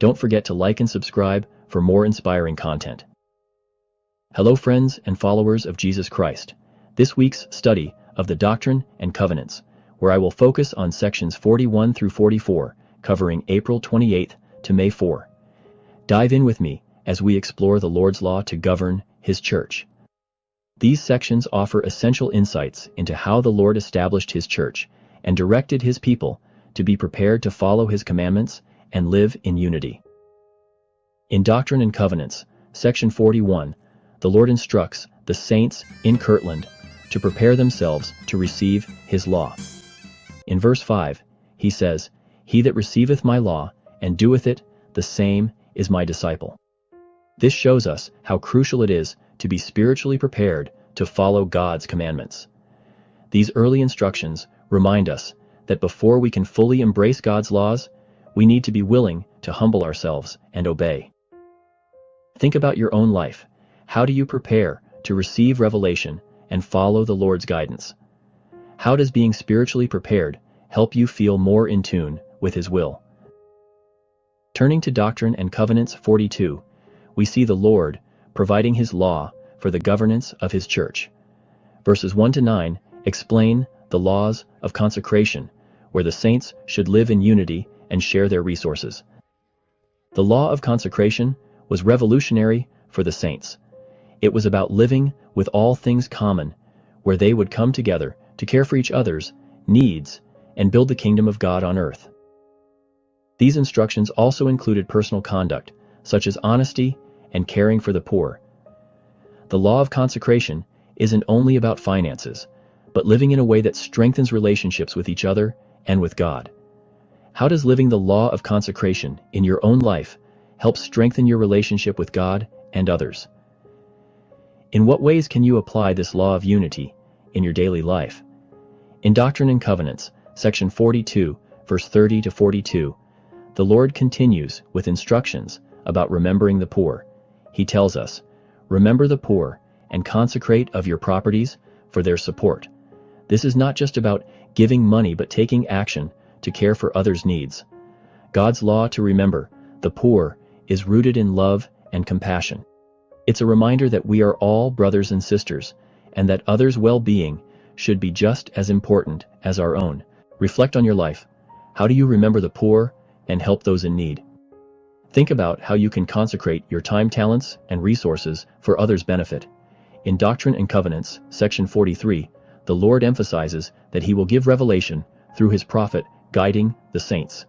Don't forget to like and subscribe for more inspiring content. Hello friends and followers of Jesus Christ. This week's study of the Doctrine and Covenants, where I will focus on sections 41 through 44, covering April 28th to May 4. Dive in with me as we explore the Lord's law to govern His church. These sections offer essential insights into how the Lord established His church and directed His people to be prepared to follow His commandments and live in unity. In Doctrine and Covenants, section 41, the Lord instructs the saints in Kirtland to prepare themselves to receive His law. In verse 5, He says, "He that receiveth my law and doeth it, the same is my disciple." This shows us how crucial it is to be spiritually prepared to follow God's commandments. These early instructions remind us that before we can fully embrace God's laws, we need to be willing to humble ourselves and obey. Think about your own life. How do you prepare to receive revelation and follow the Lord's guidance? How does being spiritually prepared help you feel more in tune with His will? Turning to Doctrine and Covenants 42, we see the Lord providing His law for the governance of His church. Verses 1 to 9 explain the laws of consecration, where the saints should live in unity and share their resources. The law of consecration was revolutionary for the saints. It was about living with all things common, where they would come together to care for each other's needs and build the kingdom of God on earth. These instructions also included personal conduct, such as honesty and caring for the poor. The law of consecration isn't only about finances, but living in a way that strengthens relationships with each other and with God. How does living the law of consecration in your own life help strengthen your relationship with God and others? In what ways can you apply this law of unity in your daily life? In Doctrine and Covenants, section 42, verse 30 to 42, the Lord continues with instructions about remembering the poor. He tells us, "Remember the poor and consecrate of your properties for their support." This is not just about giving money but taking action to care for others' needs. God's law to remember the poor is rooted in love and compassion. It's a reminder that we are all brothers and sisters, and that others' well-being should be just as important as our own. Reflect on your life. How do you remember the poor and help those in need? Think about how you can consecrate your time, talents, and resources for others' benefit. In Doctrine and Covenants, section 43, the Lord emphasizes that He will give revelation through His prophet, guiding the saints.